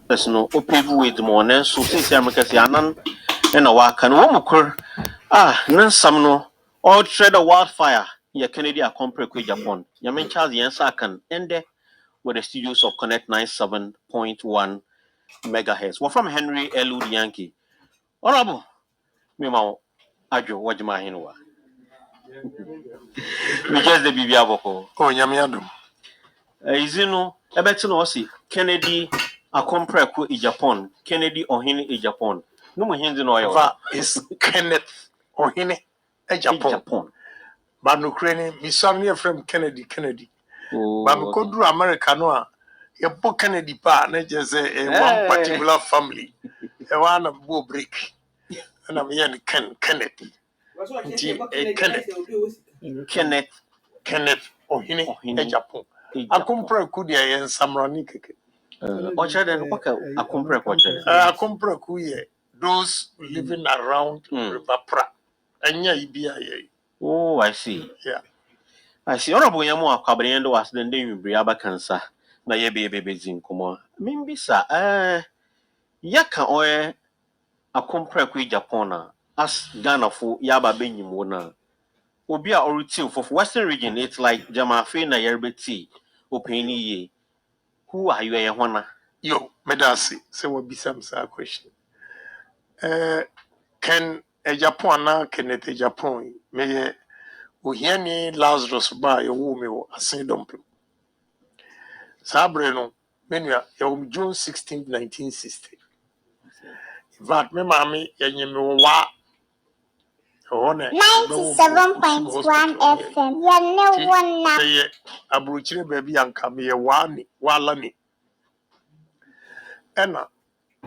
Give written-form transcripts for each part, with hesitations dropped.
no opevu with mo na so sisi America si anan na waka no wo mukor nansam no all trade the wildfire ya Kennedy Akompre kwa Japan ya men Charles Yensa kan ende with the studios of Connect 97.1 megahertz. We're from Henry Elwood Yankee. Honorable, me ma adwo wajima hinwa. Me just the bibia boko. Oh, nyamiadum. Izinu ebeti no osi Kennedy Akompre kwa Japan. Kennedy Ohini Japan. No mo hindi no yo. Is Kenneth Ohene Japan. But no Ukraine, my son from Kennedy. But me go to America no. You put Kennedy pa na just say one particular family. E one of bo break. And I'm here Kenneth. Kenneth Ohene Japan. Akompre ku dia yen samrani keke. Ocha den waka Akompre ku ocha. Akompre ku ye those living around River Pra. Anya ibia ye. Oh, I see. Yeah. I see. Honorable Yamu Akabrendo was the name Briaba Cancer. Na ye be zinkomo. Mimbisa yaka oye Akompre ku Japan as Ghana for yaba benyim wona. Obi a oriti for Western region it's like Jamafe na yerbeti openi ye. Who are you a hwana? Yo, medasi say we be some question. Can a Japan na Kenneth Japan me Uhiani Lazarus ba yo wo me wo asen dompem. Sabre no menua yo June 16, 1960. In fact, me mami yenye me wa 97.1 FM. Yeah, no one now. Say abruchire baby anka me wa lani. Ena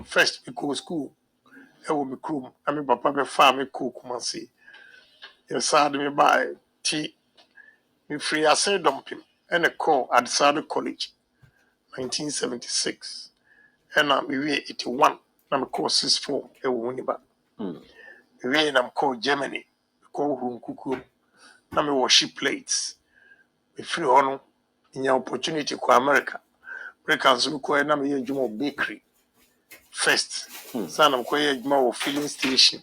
first because school e wo me krum ami papa be fa me ko Kumasi. Yes sad me by ti me free asen dompem and a call at Sado College 1976. And I'm 81. I'm called 64. A Wuniba. We am called Germany. Call whom cuckoo. I'm worship plates. We free on in your opportunity to America. Break and Zuko and I'm here Jumo Bakery. First, son of Koya Jumo filling station.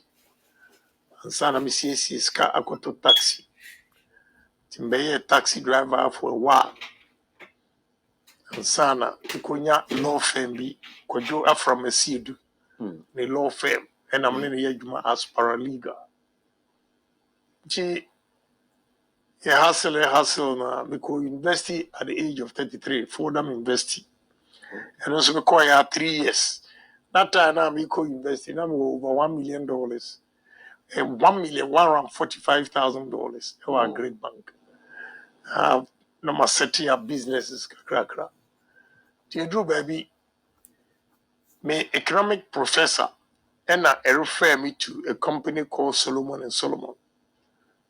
And son of Mrs. Car Akoto taxi. Timber taxi driver for a while. And sana Tikonya law firm be Kojo Afram Seed. The law firm. And I'm in the Yajuma as paralegal. She hustle na because university at the age of 33, Fordham University. And also because I had 3 years. That time now we go university, now over $1 million. $1,145,000. They were a great bank. Number setting up businesses, crack. Drew baby, my economic professor, and I refer me to a company called Solomon and Solomon.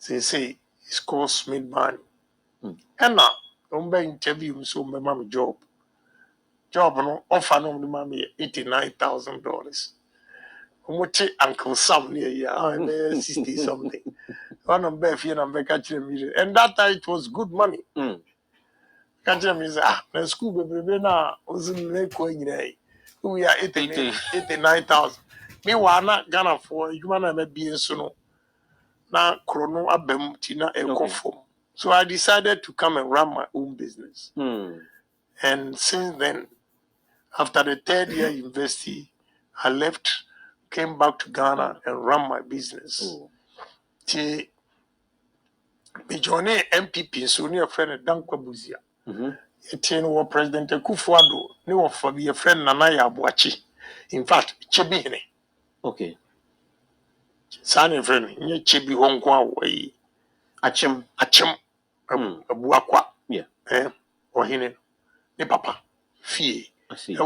They say it's called Smith Barney. And now, don't be interview me so my mom job. Job no offer no money $89,000. Umuche Uncle Sam near ya, I'm 60 something. One of Beth and I'm catching me. And that time it was good money. Catching me say, the school baby now was in Lake Coin. We are 89,000. Meanwhile, not Ghana for you man may be in Suno. Now Chrono Abem Tina Ecofo. So I decided to come and run my own business. And since then, after the 3rd year university, I left, came back to Ghana and ran my business. Me joined MPP, so near friend Dankwa Buzia. It President Kufuado, no for be a friend Nanaya Boachi. In fact, Chebine. Okay. Son friend, nye Chebi Hongkwa way. Achem, Abuakwa. Yeah. Or Hine, ne papa, Fee. I see.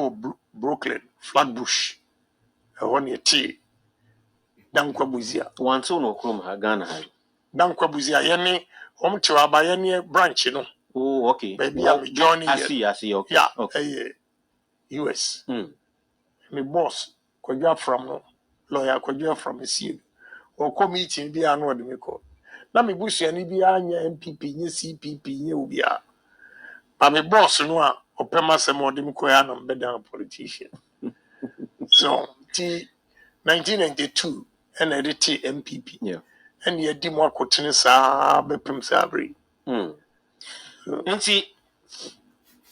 Brooklyn, Flatbush. I want your tea. Dankwa Buzia. One so no chrome Ghana. Dankwa Buzia, Yenny, home to Abayani branch, you know. Oh, okay. Baby, I'm joining. I see, okay. Yeah, okay. US. My boss, Koja from lawyer, Koja from a seed. Or committee, be annual me call. Now, me bush any be MPP, CPP, you be a. But my boss, no, or Pema Samo Demikoyan, better politician. So, 1992, and edited MPP. Yeah. And yet, Dimwa Kotinisa, Bepim Sabri. And see,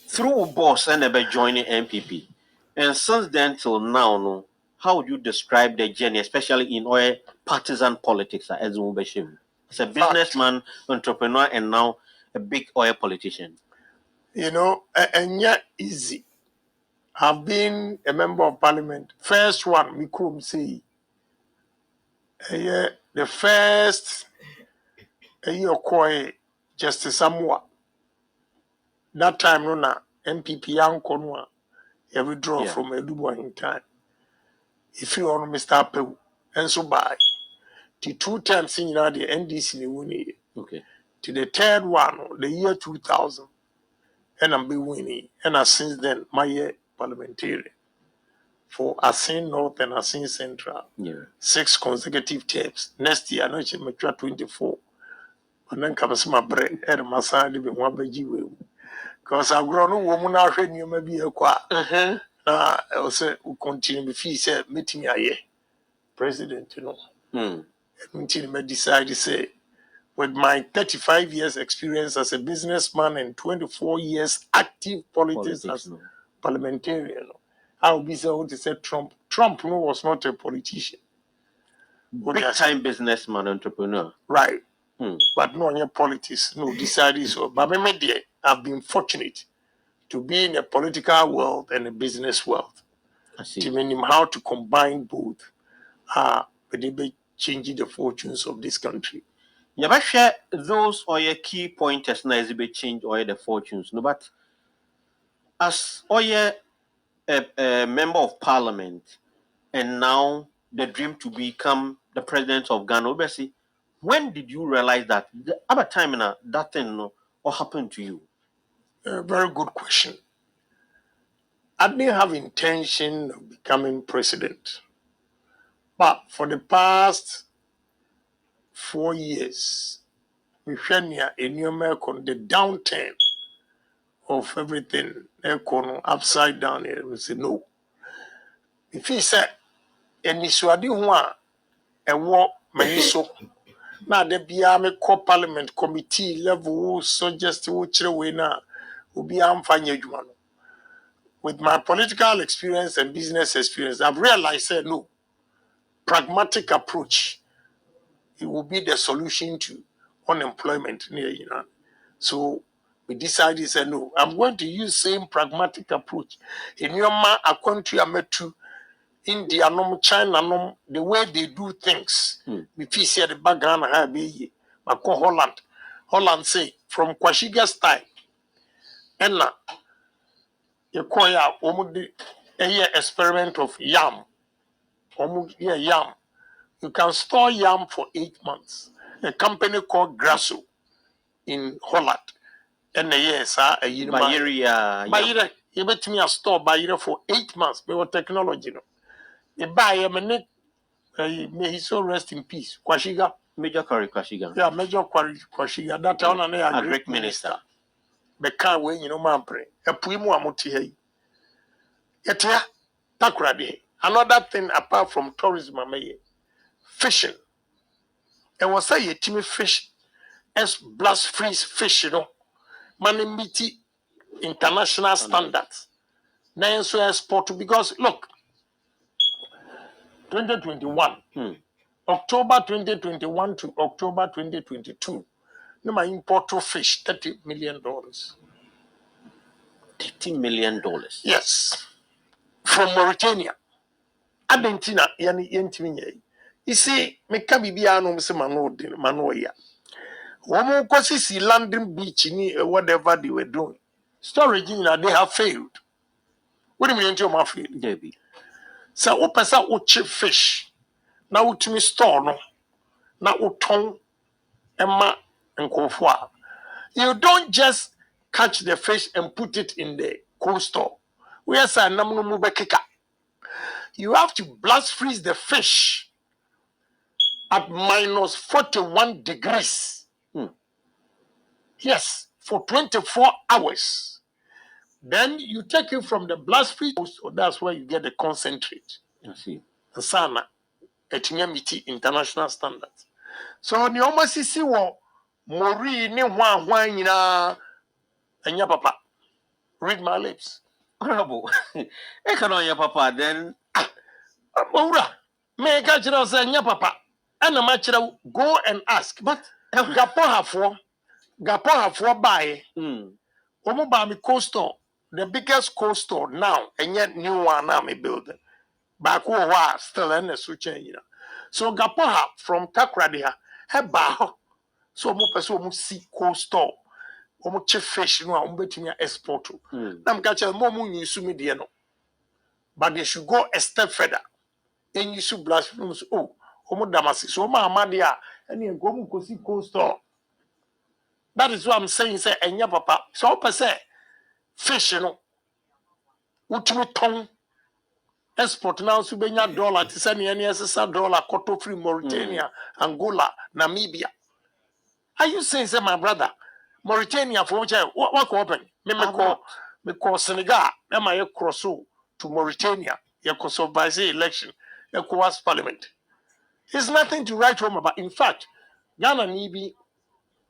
through boss and ever joining MPP, and since then till now, no, how would you describe the journey, especially in oil partisan politics as Mubeshim? As a businessman, entrepreneur, and now a big oil politician. You know, and yet easy. I've been a member of parliament. First one, we could say, the first year koi Justice Samoa. That time, no, na MPP Yankonwa, you withdraw from Edubo in time. If you want Mr. Apew, and so by the 2 times in the NDC, the winning. Okay. To the third one, the year 2000, and I'm be winning. And since then, my year parliamentarian for Asin North and Asin Central. Yeah. 6 consecutive terms. Next year, I know she mature 24. And then comes my bread and my son living one beji way. Because I've grown a woman out when you may be a qua. I also continue if he said meeting a year. President, you know. Until I decide to say, with my 35 years experience as a businessman and 24 years active politics as parliamentarian, I will be able to say Trump. Trump no, was not a politician. Big time businessman, entrepreneur. Right. But no any politics, no decided so. But me, I've been fortunate to be in a political world and a business world. I see. To mean how to combine both. But they be changing the fortunes of this country. You ever share those or your key pointers now as be change or the fortunes? No, but as or a member of parliament and now the dream to become the president of Ghana, obviously, when did you realize that the other time in that thing no, what happened to you? Very good question. I didn't have intention of becoming president. But for the past 4 years, we had the downturn of everything, upside down here. We say no. If he said, and Niswadi Hua, a war, Maniso, now the Biame co parliament committee level, so just to watch away now, will be Amfanya. With my political experience and business experience, I've realized that no, pragmatic approach, it will be the solution to unemployment near you know. So we decided say no, I'm going to use same pragmatic approach. In your a country I met to India, China, the way they do things. We feel see the background I be Holland. Holland say from Kwashiga's time, and now you call a experiment of yam. Yam. You can store yam for 8 months. A company called Grasso in Holland. And yes, a year. Bayira, you bet me a store Bayira for 8 months. They were technology. You buy a minute, may he so rest in peace. Kwashiga. Major Quarry Kwashiga. Yeah, Major Quarry Kwashiga. That town and a great minister. The car way, you know, man, pray. A puimu amuti hey. Yet, takradi. Another thing apart from tourism, fishing. And was say a timmy fish as blast freeze fish, you know, money meet international standards. Now, so export because look, 2021, October 2021 to October 2022, no, my import of fish $30 million. $30 million. Yes, from Mauritania. Argentina, yani. You see, me kabibiano mse manoya. Woman see landing beach ni whatever they were doing. Storage they have failed. What do you mean to my failed? Debbie. So opesa cheap fish. Na utimi store no. Na uton emma nkofwa. You don't just catch the fish and put it in the cold store. Where say namnu mubekeka. You have to blast freeze the fish at minus 41 degrees. Yes, for 24 hours. Then you take it from the blast freeze, so that's where you get the concentrate. I see. Sana etimia miti international standards. So ni almost sisi wo mori ni hwa nyina anya papa. Read my lips. Honorable, I can on your papa then. Owura, me ka kira say anya papa. Ana ma kira go and ask. But Gapo hafo buy. Omo ba mi coastal, the biggest coastal now, and yet new one now me building. Back wa still in the switch, you know. So Gapoha from Takradia, he ba so mo person mo see coastal, omo che fish no omo betimi export to. Na me catch mo mo use me de no. But they should go a step further. And you should blasphemous. Oh, omo damasi. So ma amadia, and you go mo see coastal. That is what I'm saying. Say, enya papa. So per se fish no. Utimi ton export now so benya dollar to send any dollar cotton free Mauritania, Angola, Namibia. Are you saying say my brother Mauritania for which what open? Me call Senegal, am I cross to Mauritania, you could survive the election, you could parliament. It's nothing to write home about. In fact, Ghana Nibi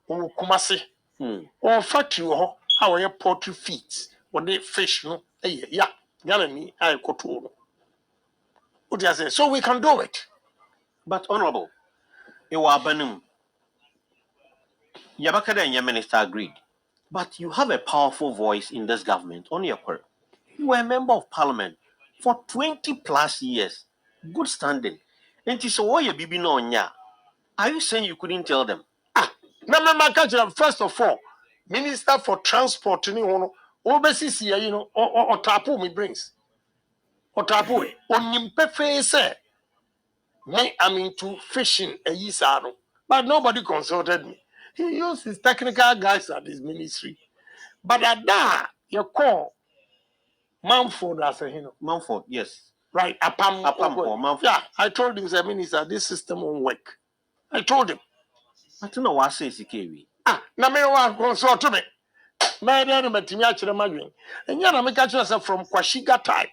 Kumasi or factory how your poultry feet when they fish no yeah Ghana ni I koto. What you say? So we can do it. But honorable, you are Banum. Yabakada and your minister agreed. But you have a powerful voice in this government on your part. You were a member of parliament for 20 plus years. Good standing. And so why you bibi no nya? Are you saying you couldn't tell them? Now, first of all, Minister for Transport, you know, overseas, you know, or tapu me brings. Or tapu, on nimpefe say, me, I'm into fishing a yisano. But nobody consulted me. He used his technical guys at his ministry. But at that, you call Mumford as a, you know. Mumford, yes. Right, Apam or Mumford. Yeah, I told him, the minister, this system won't work. I told him. I don't know what says he Na me wa consult me. Me dey no matimi a kire madwen. Enya na me ka kire say from Kwashiga time.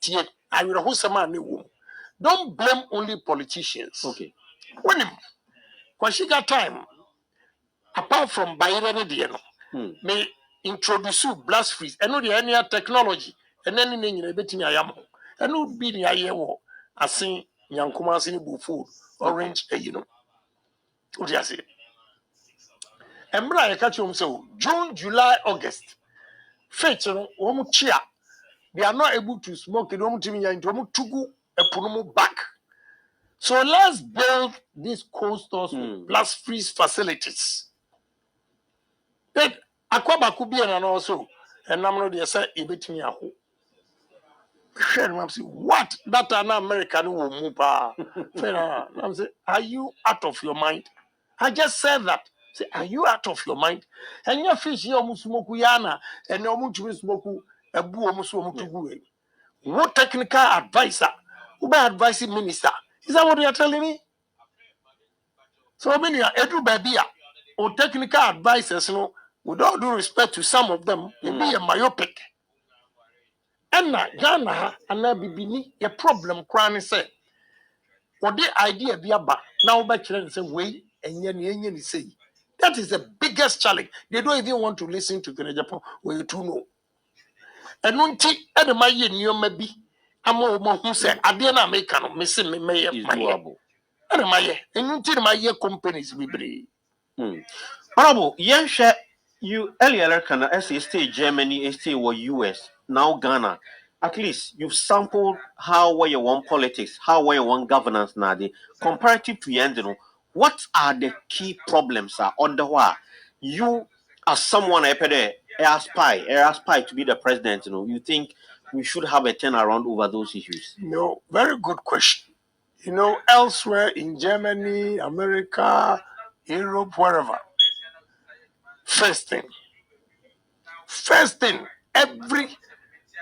Tie, I will who some man wo. Don't blame only politicians. Okay. When Kwashiga time, apart from Bayero ne de no, me introduce blast freeze. Eno de any technology. And then ni nyina betimi ayam. Eno bi ni aye wo asen Nyankoma asen bu food orange you know. What do you say? Embra ye catch him so June, July, August. Faith no wo chia. They are not able to smoke. They don't even tugu a punumu back. So let's build these cold stores with blast freeze facilities. Then Akwaba could be an also. And I'm not there say ebetimi aho. What? That an American will move. I'm saying, are you out of your mind? I just said that. Say, are you out of your mind? And your fish here musmoku yana and no much smoku a boo musumu. What technical advisor? Who by advising minister? Is that what you are telling me? So many are edu baby or technical advisors, you know, with all due respect to some of them, they be a myopic. And now Ghana and now bibini a problem crying say. What the idea be about now by children say way and yen say. That is the biggest challenge. They don't even want to listen to the Japan where you to know. And one tea at the my year maybe. I'm more who say I didn't make no missing me my doable. And my year and you tell my year companies be brave. Honorable, you earlier can stay Germany, stay or US, now Ghana. At least you've sampled how where you want politics, how where you want governance now. Comparative to Yandino, what are the key problems on the why you as someone aspire to be the president, you think we should have a turnaround over those issues? No, very good question. You know, elsewhere in Germany, America, Europe, wherever. First thing, every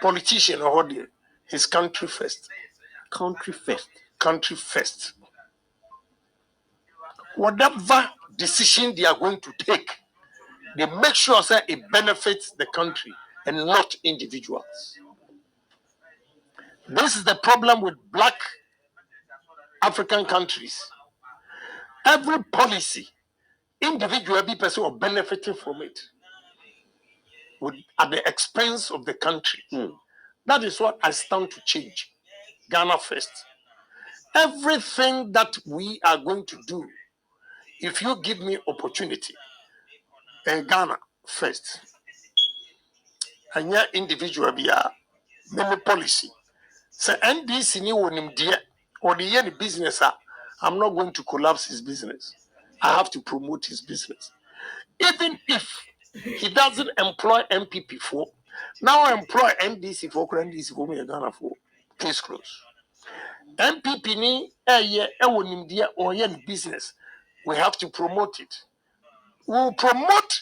politician or audience is country first. Country first. Country first. Whatever decision they are going to take, they make sure that it benefits the country and not individuals. This is the problem with black African countries. Every policy, individual be person or benefiting from it at the expense of the country. That is what I stand to change. Ghana first. Everything that we are going to do, if you give me opportunity, Ghana first. And your individual be a many policy. So NDC ni wonim dear or the any business, I'm not going to collapse his business. I have to promote his business. Even if he doesn't employ MPP for, now I employ NDC for me Ghana for. Case close. MPP ni wonim dear or any business. We have to promote it. We will promote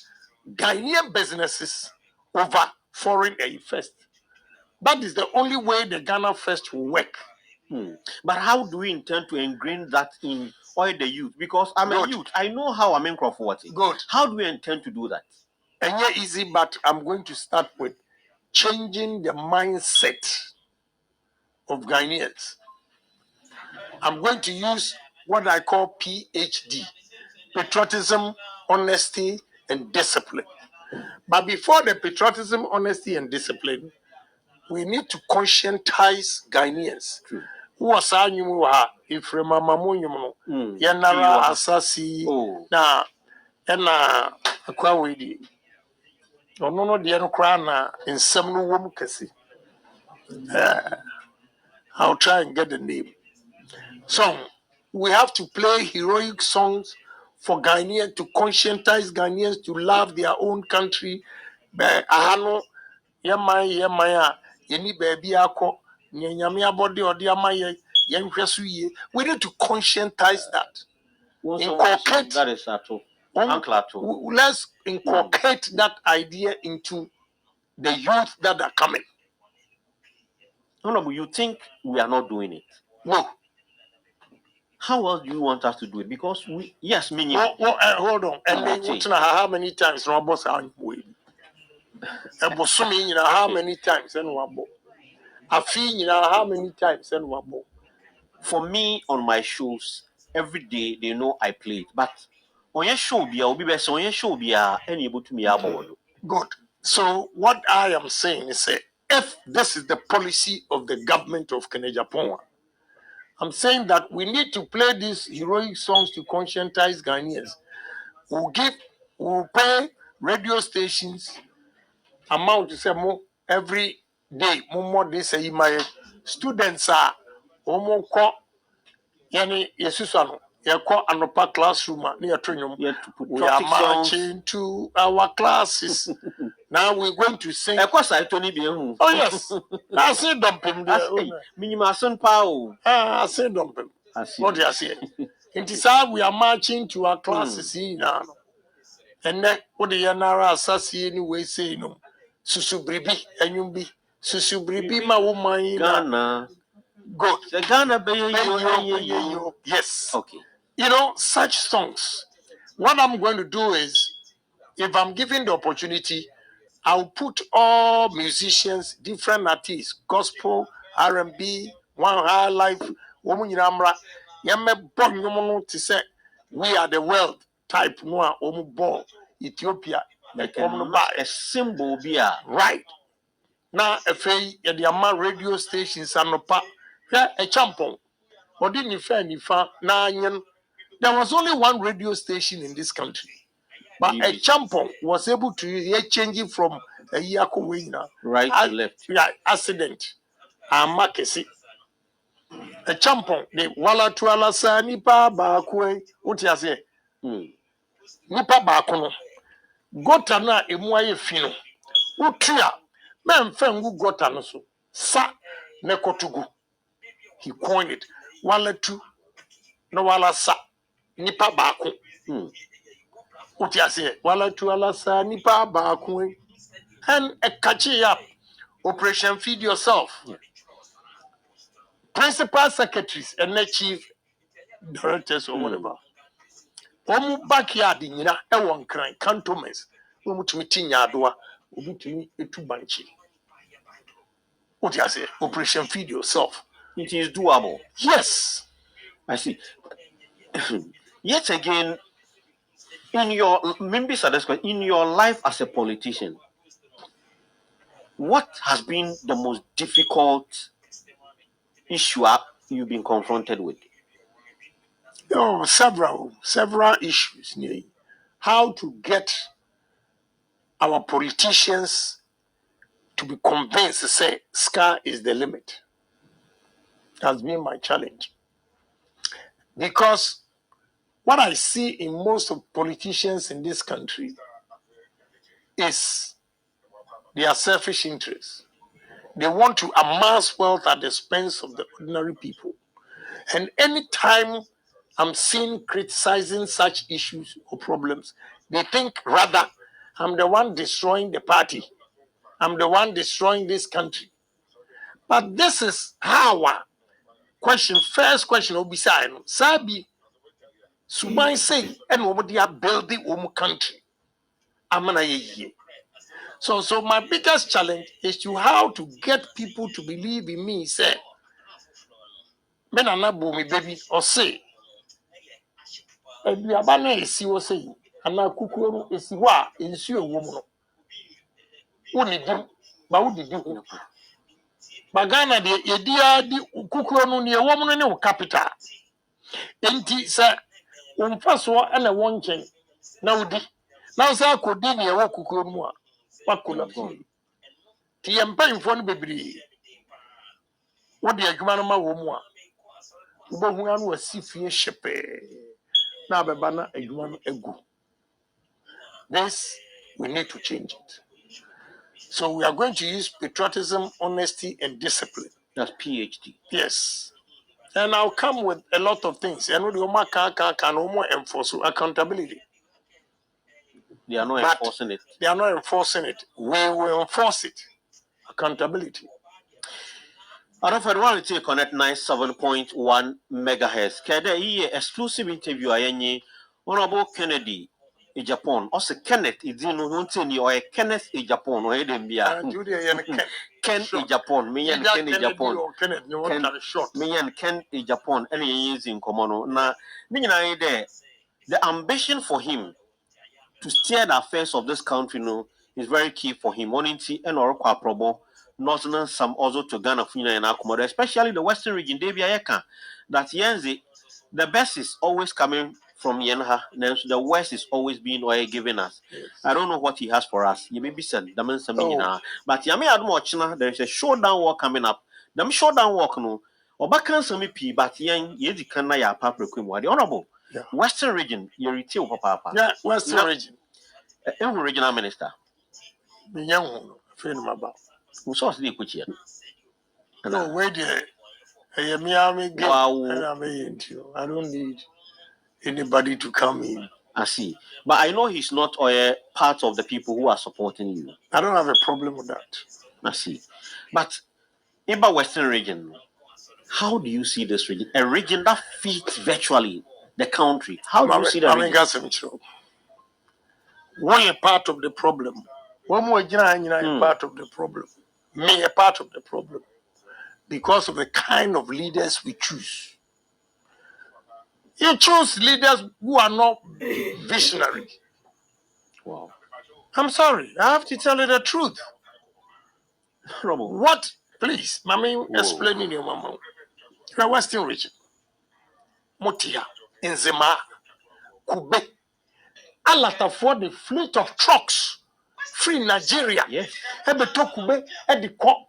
Ghanaian businesses over foreign aid first. That is the only way the Ghana first will work. But how do we intend to ingrain that in all the youth? Because I'm a youth. I know how I'm in Crawford. Good. How do we intend to do that? And yeah, easy, but I'm going to start with changing the mindset of Ghanaians. I'm going to use what I call PhD, patriotism, honesty, and discipline. But before the patriotism, honesty, and discipline, we need to conscientize Ghanaians. Who was our new if Remamamu, Yanara Asasi, na Aquawidi. No, no, the Anokrana in some woman kasi. I'll try and get the name. So we have to play heroic songs for Ghanaians to conscientize Ghanaians to love their own country. Ahano, Yamaya, Yeni baby ako, Nyamia body or Diamaya, Yankasuye. We need to conscientize that. Inculcate that is let's inculcate that idea into the youth that are coming. No, but you think we are not doing it? No. How else do you want us to do it? Because we, yes, meaning. Hold on. And then how many times no boss are we? And Bosumi, how many times and wabo? I feel how many times and wabo? For me, on my shows, every day they know I play it. But on your show, be on your show, be able to me about. Good. So what I am saying is, if this is the policy of the government of Kenya, I'm saying that we need to play these heroic songs to conscientize Ghanaians. We'll pay radio stations amount to say more every day. More they say my students are almost yani yesusano. You call anopa classroom near training. We are marching to our classes. Now we're going to sing. Of course, I Tony be home. Oh yes, I see dumping there. Minimason power. I see dumping. What do you say? It is how we are marching to our classes now. And then what the Yanara assassin anyway say no. Susubribi and you be Susubribi ma woman Ghana. Good. The Ghana bay. Yes. Okay. You know, such songs. What I'm going to do is, if I'm given the opportunity, I'll put all musicians, different artists, gospel, R&B, one high life, woman in Amra, Yame Bon to say, we are the world type one, ball, Ethiopia, a symbol be right. Now, if the radio stations are no pa, a champon, or didn't you find there was only one radio station in this country. But a champon was able to hear changing from a Yako winner. Right to left. Yeah, accident. And Makesi. A champon, the Walla Tuala Sa Nipa Bakwe. What you say? Nipa Bakono. Gotana Emwaye Fino. Utria. Men Fengu Gotano so. Sa Nekotugu. He coined it. Walla Tu. No Walla Sa. Nipa Bako. What you say? Walla Tuala Sa Nipa Bakwe. And a catchy up. Operation Feed Yourself. Principal secretaries and the chief directors or whatever. Omu backyard in Yina, Ewan Cran, cantonments, Omu to meeting Yadua, Omu to me, a two banchi. What you say? Operation Feed Yourself. It is doable. Yes. I see. Yet again, in your in your life as a politician, what has been the most difficult issue you've been confronted with? Oh, several issues. How to get our politicians to be convinced to say sky is the limit has been my challenge. Because what I see in most of politicians in this country is their selfish interests. They want to amass wealth at the expense of the ordinary people. And anytime I'm seen criticizing such issues or problems, they think rather I'm the one destroying the party. I'm the one destroying this country. But this is how first question will be saying, Sabi, Subai say, and what they are building country. Amana ye. So my biggest challenge is to how to get people to believe in me. Say, men are not me baby or say, Aduabana esi wo say, ana kukuo no esi ho a ensuo wo mu no. Wo ni dim, ba wo didi ho. Ba Ghana de yedia di kukuo no ne wo mu no ne wo capital. Enti se wo mfa so na wo nchen na wo di. Na wo sa akodi ne wo kukuo mu a wakola fon. Ti yempa info no bebre. Wo de adwuma no ma wo mu a. Wo bo hu anu wasi fie hyepe. Na beba na adwuma no egu. This we need to change it. So we are going to use patriotism, honesty, and discipline. That's PhD. Yes. And I'll come with a lot of things. And we can enforce accountability. They are not enforcing it. They are not enforcing it. We will enforce it. Accountability. I don't want to connect 97.1 megahertz. Kede iye exclusive interview ayenye Honorable Kennedy in Japan. Also Kenneth idino hunteni or Kenneth in Japan or Edembia. Ken in Japan. Me and Ken in Japan. Me and Ken in Japan. Any years in Komono. Na me there. The ambition for him to steer the affairs of this country is very key for him. Moninti and Orokwa Probo. Northern some also to Ghana Fina and Akumodo, especially the Western region, Debiayeka, that Yenzi, the best is always coming from Yenha, the West is always being giving us. Yes. I don't know what he has for us. You may be said, the man but Yami Admochina, there is a showdown walk coming up. Them showdown walk no, or back some EP, but Yen Yedikana ya Papa Quimwa, the honorable Western region, you retail Papa. Yeah, Western region. Regional minister. The young one, friend about. Who saw the Kuchia? No, wait there. Wow. I don't need anybody to come in. I see. But I know he's not part of the people who are supporting you. I don't have a problem with that. I see. But in the Western region, how do you see this region? A region that fits virtually the country. How do you see that region? One part of the problem. One more part of the problem. Me a part of the problem. Because of the kind of leaders we choose. You choose leaders who are not visionary. Wow. I'm sorry. I have to tell you the truth. What? Please, Mami, explain in your mama. The Western region. Motia, Nzema, Kube. Alata for the fleet of trucks. Free Nigeria. Yes. Ebe to Kube, edi ko.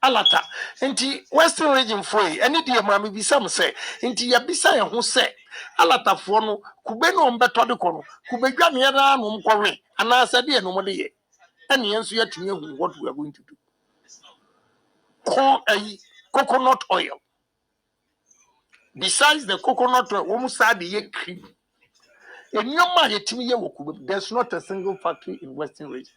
Alata. Enti Western region for you. Any dear Mami Bisam say. Enti Yabisa ya who say. Alata for no. Kube no mbeto de kono. Kube gwa miyera no mkore. Anasa di no mode ye. Any answer yet to me what we are going to do. Coconut oil. Besides the coconut oil, there's not a single factory in Western region.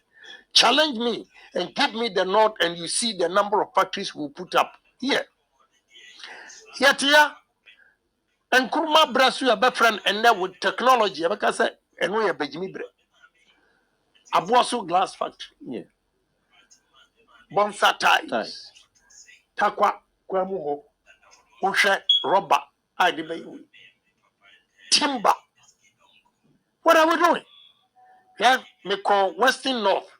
Challenge me and give me the north, and you see the number of factories we put up here. Yet here, and Kurma Brasu, a friend, and there with technology, because and we are Bejimibre. Abuaso glass factory. Yeah. Bonsa ties. takwa kwamu ho wohwe rubber a de be timber. What are we doing? Yeah, me call Western North.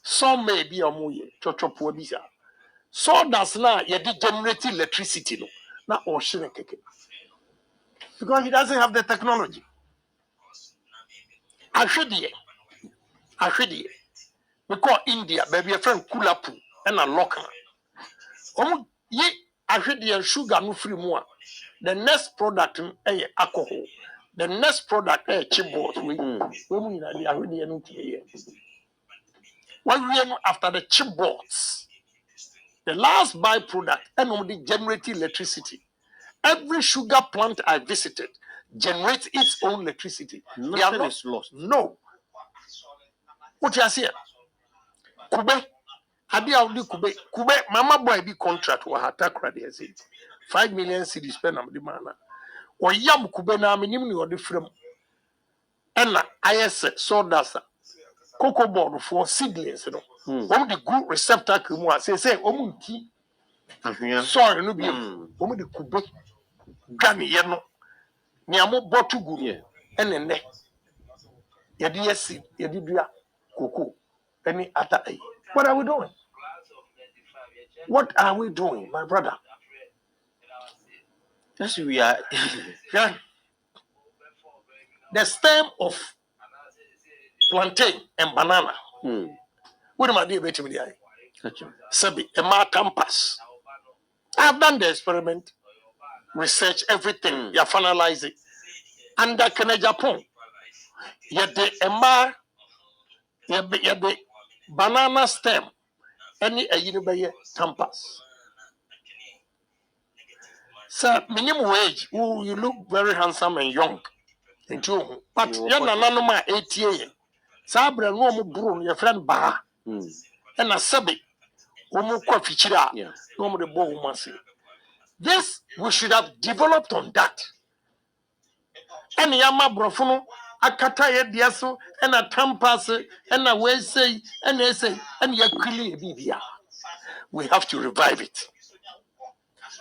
Some may be a muye, chochopo bisa. So that's now you generate electricity no. Na ocean keke. Because he doesn't have the technology. I should hear. We call India, baby a friend Kulapu and a local. Ye I should hear sugar no free more. The next product is alcohol. The next product is chipboard. When we after the chipboards, the last byproduct and only generate electricity. Every sugar plant I visited generates its own electricity. Nothing is lost. No. What you say? Kube. Adi audi kube. Kube. Mama boy be contract wa hata kradi ase. 5 million cedis spend am di mana. O yam kube na minim ni odi frem. Ena IS sawdust. Cocoa board for seedlings no. One the good receptacle mu say omu nti. Sorry no bi. Omu the kube. Gani ye no. Ni amo botu guru. Ene. Yedi yesi, yedi dua cocoa. Any other. What are we doing? What are we doing, my brother? Yes, we are. Yeah. The stem of plantain and banana. What am I doing with me? Sabi, a martampas. I've done the experiment, research everything, you finalize it. And that can Japan. Yet the emma, the banana stem, any a unibaye tampas. Sir, minimum wage, you look very handsome and young. But you're not 8 years. Sabra no more brown, your friend Ba. And a sabi, no coffee chira, no more the bow. This we should have developed on that. And Yama Brofono, a Kataya Diaso, and a Tampas, and a way say, and they say, and Yakili Bibia. We have to revive it.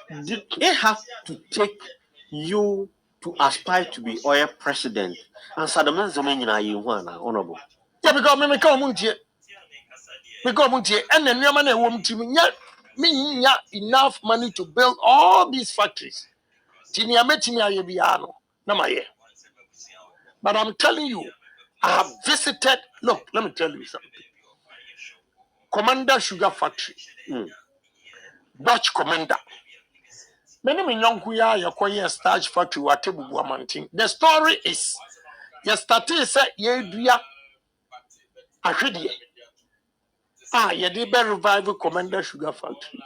They have to take you to aspire to be oil president. And Sadaman Zamina, you want honorable. Yeah, because me come Muntie. Me come Muntie, and then your money won't me enough money to build all these factories. Tinia Metimia Yebiano, Namaye. But I'm telling you, I have visited. Look, let me tell you something. Commander Sugar Factory, Dutch Commander. Many young kuya yakoye starch factory wa tebu buamantin. The story is, you started say ye duya ahwediye. Ye dey be revive Commander Sugar Factory.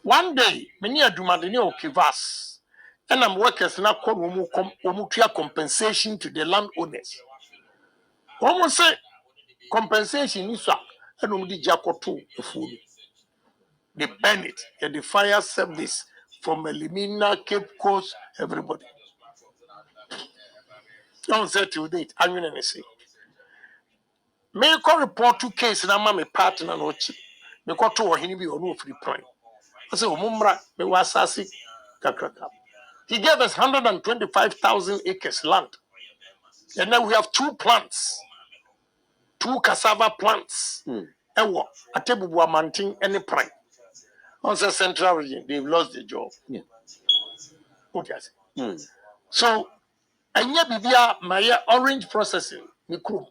One day, many adumadeni okivas. And I'm workers na call omutua compensation to the landowners. Almost say compensation is up and umdi jakoto food. They burn it. And the fire service from Elimina, Cape Coast, everybody. Don't say to date. I'm going to say. May call report 2 cases and I'm a partner no cheap. Me call to him be on free point. I say, Mumra, me was sassy. He gave us 125,000 acres land. And now we have 2 plants. 2 cassava plants. Ewo, Atebuwa Manting, any prime. On the central region, they've lost the job. Okay. So, and yet, my orange processing, me crew.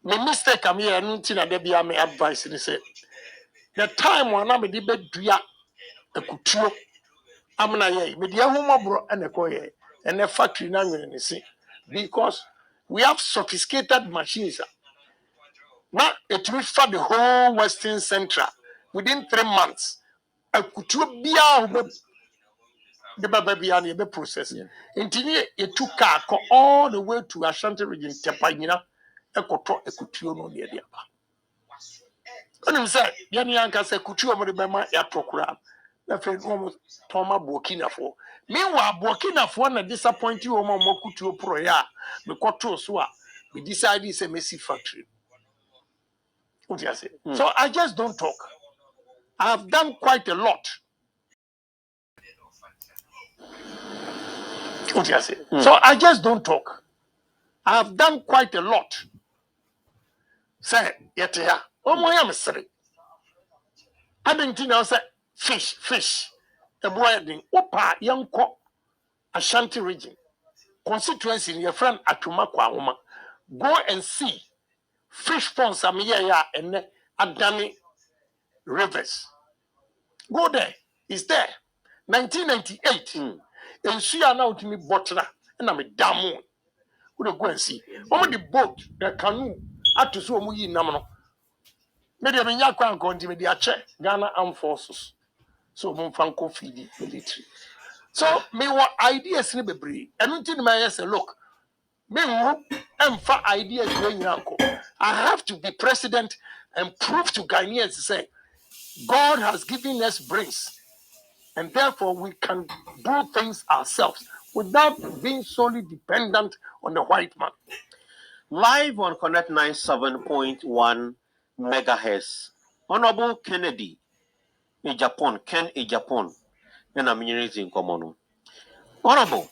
My mistake, I'm here, nothing that they my advice. And say, the time when I'm a debate, a couture, I'm not here. But the home bro and a coye and a factory now in see because we have sophisticated machines. Now it will for the whole Western Central within 3 months. A couture be the baby and the process. Until it took car all the way to Ashanti region, Tepanyina, a couture no near the upper. And him said, Yanka said, couture of the Bema Yatokra. My friend almost Toma Burkina for. Meanwhile, Burkina for and disappoint you on Mokutu Proya, the Koto Swa, we decided it's a messy factory. What do you say? So I just don't talk. I have done quite a lot. What you say? So I just don't talk. I have done quite a lot. Say, yet ya. Oh my am sorry. I didn't know say fish. The boy ding opa young co Ashanti region. Constituency in your friend Atuma Kwahoma. Go and see fish ponds ya and Adani rivers. Go there. It's there. 1998. And she are now to me butler and I'm a damn one. Go and see. Over the boat, the canoe, at to so muyi namano. Maybe I'm in Yakwan continue the Ghana Armed Forces. So Mumfanko feed military. So me what ideas in the breed. And until my say, look, me and for ideas going uncle. I have to be president and prove to Ghanaians to say God has given us brains. And therefore, we can do things ourselves without being solely dependent on the white man. Live on Connect 97.1 megahertz. Honorable Kennedy, in Japan, Ken in Japan, and I'm in common. Honorable,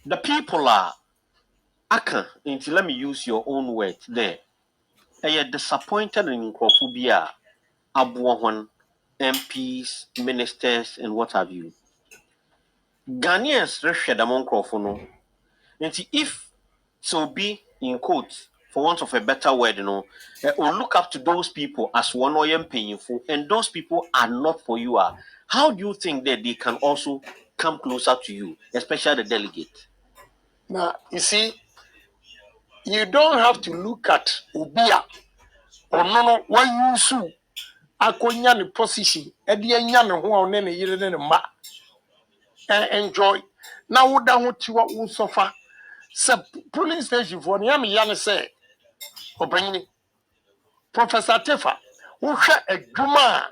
the people are, until let me use your own words there. They are disappointed in Nkrofobia, Abuahwan, MPs, ministers, and what have you. Ghanaians reshed among Nkrofo. And if so be in quotes, for want of a better word, or look up to those people as one or painful, and those people are not for you. How do you think that they can also come closer to you, especially the delegate? Now, you see, you don't have to look at Ubia or no, why you sue. Akonya the position, Edianya no one any year than a ma enjoy. Now, what down what you will suffer. Sub polling station for Yami Yana say, Obani, Professor Tefa, who shot a Juma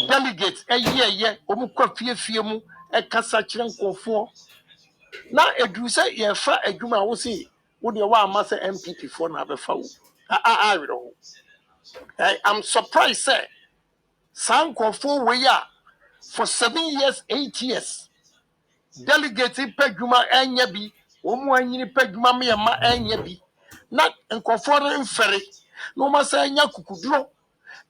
delegates a year, Omukwa Fiemu, a Cassachian Kofo. Now, a do say, ye fa a Juma will see, would you want Master MPP for another foul? I'm surprised, sir. San Kofo, we are for 7 years, 8 years. Delegates in Peguma and Yabi, Omuani Peguma me and my Yabi. Not and Koforan Ferry, no Massa Yakukudro,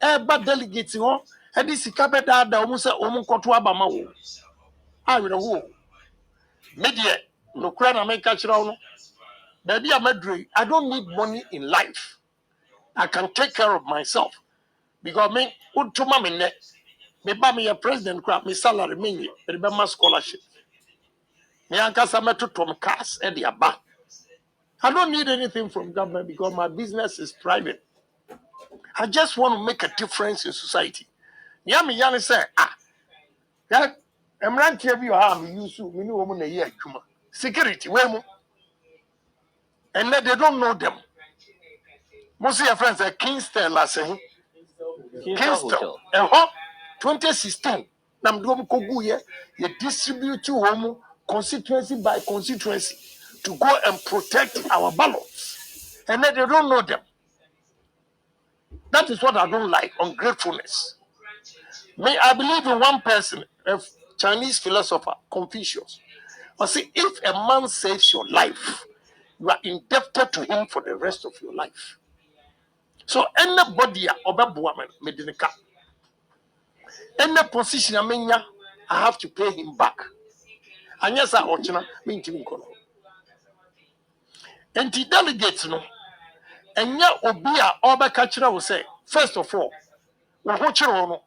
but delegates on, and this is Cabeda, the Omusa Omukotua Bama. I will know. Media, no crown, I make catch around. Baby, I'm a I don't need money in life. I can take care of myself. Because me, good to mammy net. Me buy me a president crap, me salary, me, remember scholarship. Me ankasa meto tom cars at the aba. I don't need anything from government because my business is private. I just want to make a difference in society. Yami Yani say, that I'm not telling you how I'm used to me no woman a year. Security, where and then they don't know them. Most of your friends are Kingston last saying Kingston. 2016. Nam dom kogu ye distribute to home constituency by constituency to go and protect our ballots. And then they don't know them. That is what I don't like, ungratefulness. Me, I believe in one person, a Chinese philosopher, Confucius. I say, if a man saves your life, you are indebted to him for the rest of your life. So anybody woman medinka, any position I have to pay him back. And yes, I ochina mean to kono. And the delegates no, and ya obia oba kachira will say, first of all, we hochiro no.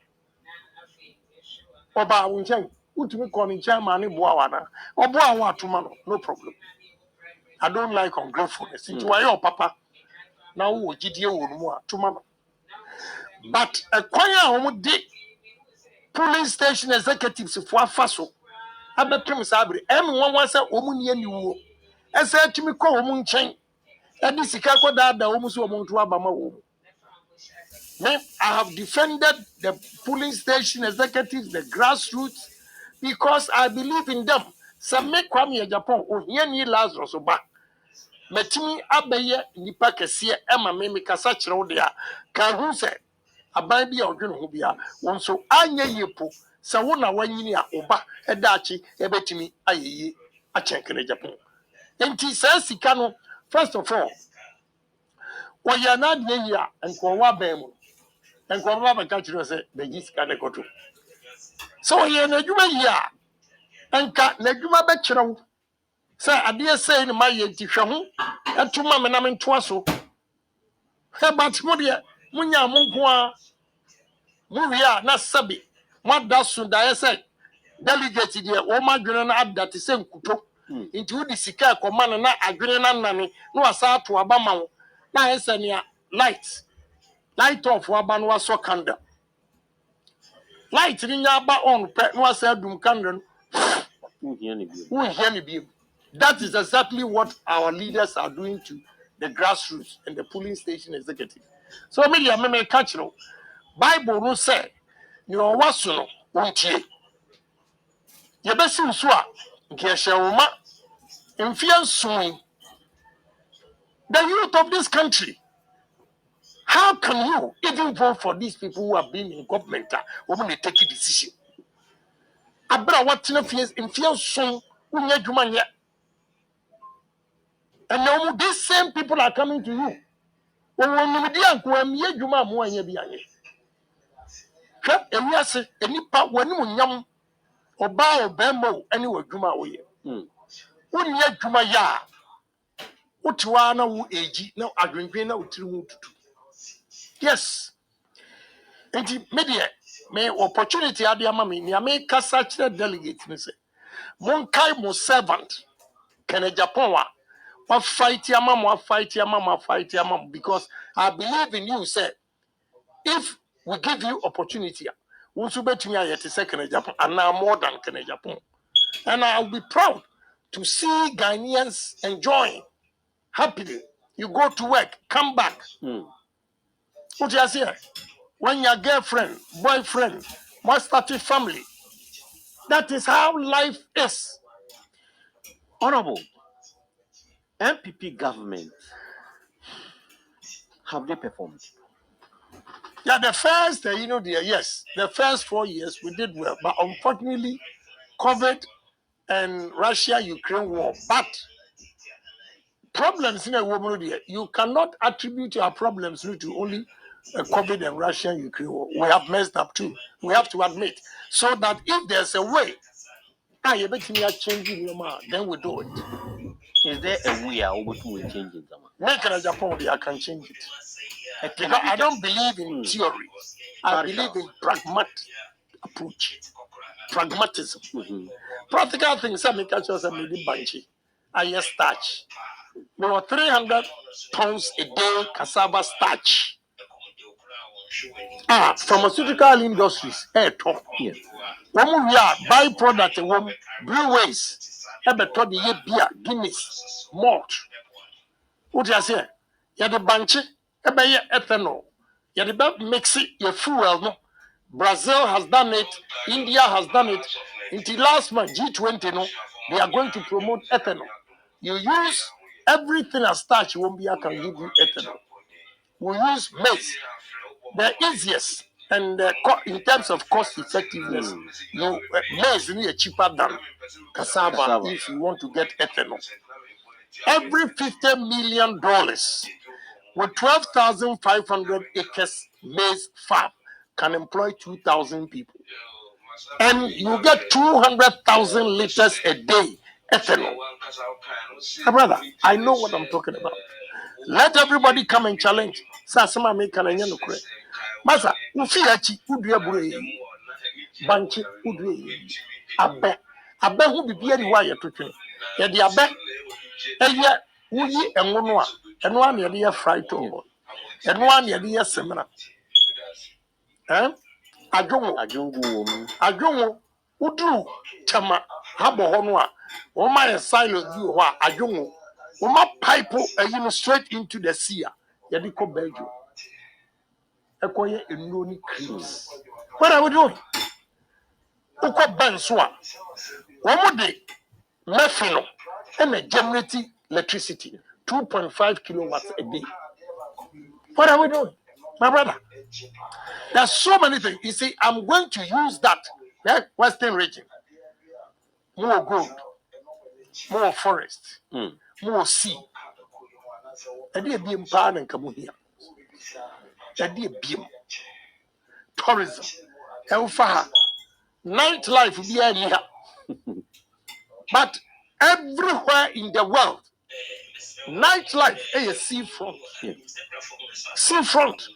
Oba wunchen, utumi calling chairman ni buawana. Oba wa tumano, no problem. I don't like ungratefulness. It's why your papa now wo gidie wo mu tumano. But a choir home di police station executives for afaso. Abepem sabre. M1 wan say omu nie ni wo. Ese atumi ko omu nchen. Edi sika ko da omu so omu nto abama wo. Me, I have defended the polling station executives, the grassroots, because I believe in them. Some make Kwame Japan, here ni Lazarus Oba. Metimi abeye nipa kesiye ema me kasa kyerɛw de a kan hu sɛ aban bi a odwene ho bia won so anya yepo se wo na wanyini a oba edachi ebetimi ayeye a chenkene Japan enti se sika no first of all oya na de yi a enko wa ban mu enko ba ba ka kire se be sika de koto so oya na dwuma yi a enka na dwuma be kire wo se ade se ni ma ye nti hwe ho etuma me na me ntoa so he bat mo de munya mo nko a Muria na sabi mwada sunda yese delegate die wo madwene na adate se nkuto nti wodi sika ekoma na adwene na nane na wasa ato aba ma wo na yese ne light off aba no waso candle light ni nya aba on pe na wasa adum candle no hear me bi that is exactly what our leaders are doing to the grassroots and the polling station executive so media me catch you Bible no say you waso no wontie yebesi nso a nke ehwewoma mfia soin the youth of this country how can you even vote for these people who have been in government when they take a decision abra what mfia soin unya dwuma nya and now these same people are coming to you when you dey anko amye dwuma mo anya bi anye hwe ewiase enipa wani nyam oba obembo ani wadwuma woye wonni adwuma ya wotiwa na wo eji na adwendwen na wotiri ho tutu yes enti me opportunity ade ama me ni me kasa kire delegate ni se mon kai mo servant kene Japan wa fight ama mo because I believe in you say if we give you opportunity we should betumi ayete se kene Japan and now more than kene Japan and I'll be proud to see Ghanaians enjoying happily. You go to work, come back. What you say? When your girlfriend, boyfriend, must start a family. That is how life is. Honorable, MPP government, have they performed? Yeah, the first, the first 4 years we did well, but unfortunately, COVID and Russia-Ukraine war. But problems in a woman, you cannot attribute your problems to only COVID and Russia-Ukraine war. We have messed up too. We have to admit. So that if there's a way, changing your mind, then we do it. Is there a way we change it? Make a Japan, I can change it. Because I don't believe in theory. I believe in pragmatic approach. Pragmatism. Practical things I make us a made banchi. I starch. There were 300 pounds a day cassava starch. Pharmaceutical industries, top. Yes. When we are byproduct, breweries, beer, Guinness, malt. What you say? You the banchi, ethanol. You the mix it, your fuel. No, Brazil has done it. India has done it. Until last month, G20, no, they are going to promote ethanol. You use everything as starch, won't be I can give you ethanol. We use maize, the easiest. And in terms of cost effectiveness, maize is cheaper than cassava if you want to get ethanol. Every $50 million with 12,500 acres maize farm can employ 2,000 people. And you get 200,000 liters a day ethanol. My brother, I know what I'm talking about. Let everybody come and challenge. Sasama me can no kure. Masa, ufiachi udua bure. Banchi udua. Abe hu bibia di wa ye totwe. Ye di abe eye wuyi enwono a eno a na ye fried to. Eno a na ye semina. Adwongo udu chama habo ho no a o ma ye silo di ho a adwongo o ma pipe straight into the sea ye di ko Belgium ekoye enuro creams. What are we doing? Uko benso a wo mo de mefino and generating electricity 2.5 kilowatts a day. What are we doing? My brother, There's so many things. You see, I'm going to use that Western region. More gold, more forest, more sea. And there be empowered and come here. And there be tourism. Elfa nightlife be here. But everywhere in the world, nightlife is a seafront. Seafront.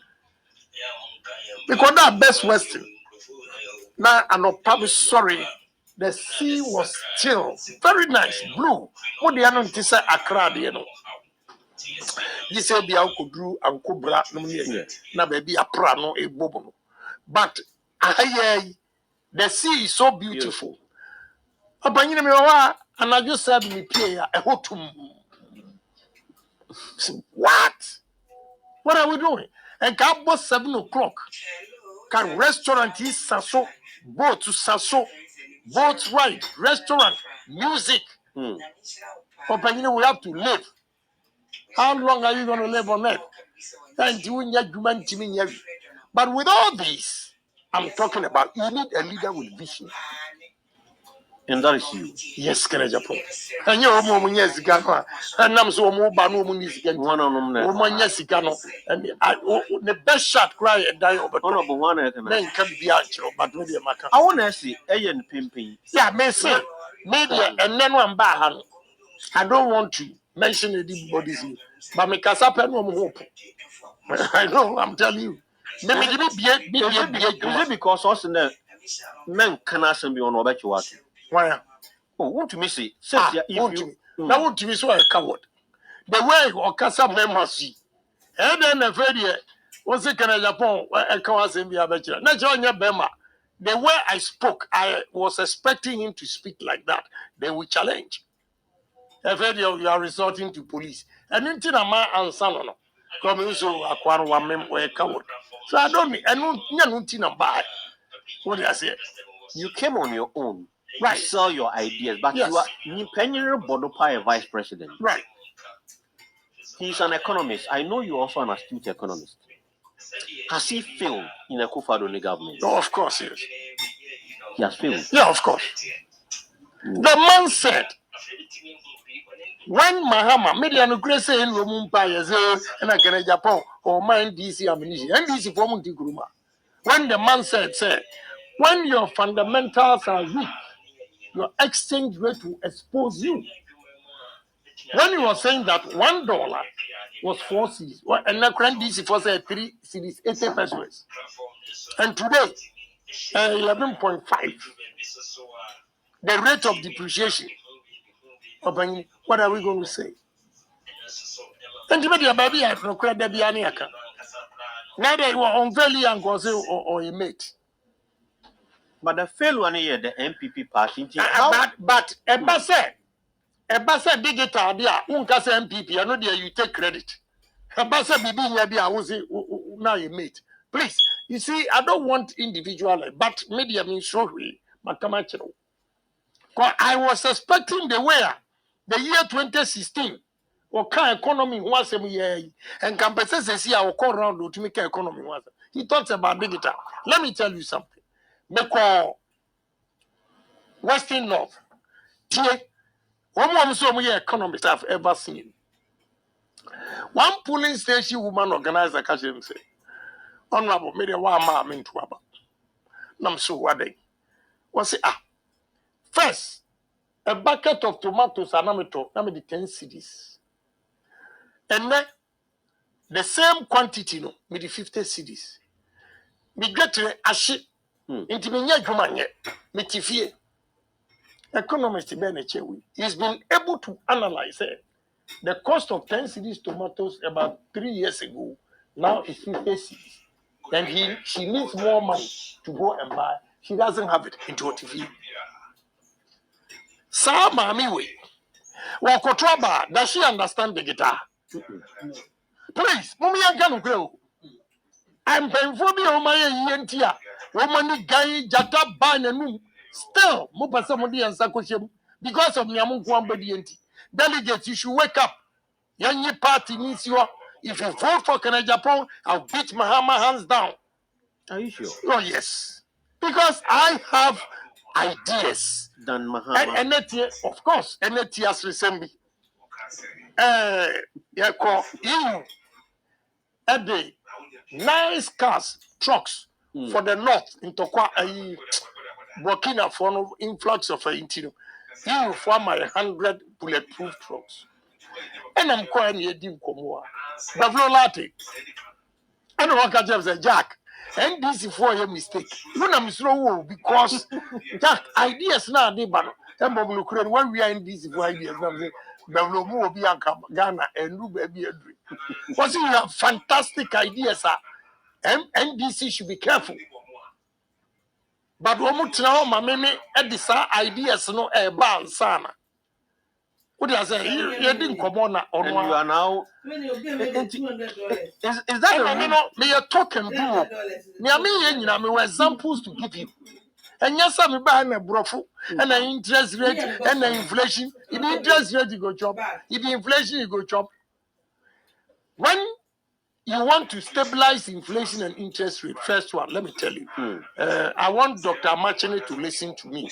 Because that best Western. Now I'm probably sorry. The sea was still very nice, blue. What the other thing say Accra, you know. You say be Alcodru and Cobra, no na baby a prano a bobo. But the sea is so beautiful. And I just said me play a hotum. What? What are we doing? And got 7 o'clock. Can restaurant is Sasso, boat to Sasso, boat ride, restaurant, music. But we have to live. How long are you going to live on earth? But with all this, I'm talking about you need a leader with vision. And that is you. Yes, can I Japan? And you're more yes, Gano, and I'm so more Banu Munis, one on them. Woman, yes, Gano, and the best shot cry and die over one. Then can be actual, but really a matter. I want to see Ayan Pimping. Yeah, may say, maybe, and then one bar. I don't want to mention anybody's name, but me Casapa no hope. I know, I'm telling you. Is it because us in the men can ask me on what you are? Why? Oh, want to miss it? That would to be so a coward. The way or Casa members, and then a very was it can Japan a coward in the Abacha. Not join your Bema. The way I spoke, I was expecting him to speak like that. They will challenge. A very you are resorting to police. And until a man and son, come so acquire one mem or a coward. So I don't mean, I don't buy. What do I say? You came on your own. Right. To sell your ideas, but yes. You are Penny Bodopa, a vice president. Right. He's an economist. I know you're also an astute economist. Has he failed in a Akufo-Addo government? Oh, of course, yes. He has failed. Yeah, of course. The man said, when Mahama made an aggressive in Lumumba, and I can Japan or mind DC ammunition, and DC for Muntigruma. When the man said, when your fundamentals are weak, your exchange rate will expose you. When you were saying that $1 was 4 cedis, and now current DC for 3 cedis, 80 pesos, and today 11.5. The rate of depreciation. What are we going to say? And to be a baby, I don't credit the Bianiaka. Now they were on very young or a mate. But the failure here, the MPP party. But Ebasa digital there, unka say MPP, I know there you take credit. Ebasa bibi here there, I will say now you mate. Please, you see, I don't want individual, but media means sorry, Makamachero. I was expecting the year 2016, or kind economy was a year, and compensation see our call round to make economy was. He talks about digital. Let me tell you something. Because Western North, one woman so many economists I've ever seen. One polling station woman organizer can say, Honorable, maybe one man into about. Nam so what they was it? First, a bucket of tomatoes and the 10 cedis. And then the same quantity, no, with the 50 cedis. We get to a ship. Into me, me economist he's been able to analyze it. The cost of 10 cedis tomatoes about 3 years ago now is 50 cedis. And she needs more money to go and buy. She doesn't have it into TV. Sa mami we. Wakotraba, does she understand the guitar? Please, mummy and go. I'm paying for me on my yentia. Woman guy jata ban and still mupa somebody and sakoshim because of Nyamu Kwambadi enti. Delegates, you should wake up. Yanyi party needs you. If you vote for Kenya Japan, I'll beat Mahama hands down. Are you sure? Oh, yes. Because I have ideas. Dan Mahama. And of course, and as recently. Yeah, call you a day. Nice cars, trucks for the north in Tokwa, Burkina for no influx of a intino. You for my 100 bulletproof trucks. And I'm calling you Dim Komoa. Bavlo Latte. And what can you say, Jack? And this is for your mistake. When I'm slow because Jack, ideas now, they ban. And when we are in this for ideas, Bavlo will be Ghana and do baby a dream. Because you have fantastic ideas, sir. NDC should be careful. But when we now, my meme, at this ideas, no a ban sana. What do I say? You didn't come on. And you are now. Is that a me a token boo? Me a me examples to give you. And yes, I'm buying a brofu and an interest rate and the inflation. If the interest rate you go chop, if the inflation you go chop. When you want to stabilize inflation and interest rate, first one, let me tell you. I want Dr. Machene to listen to me.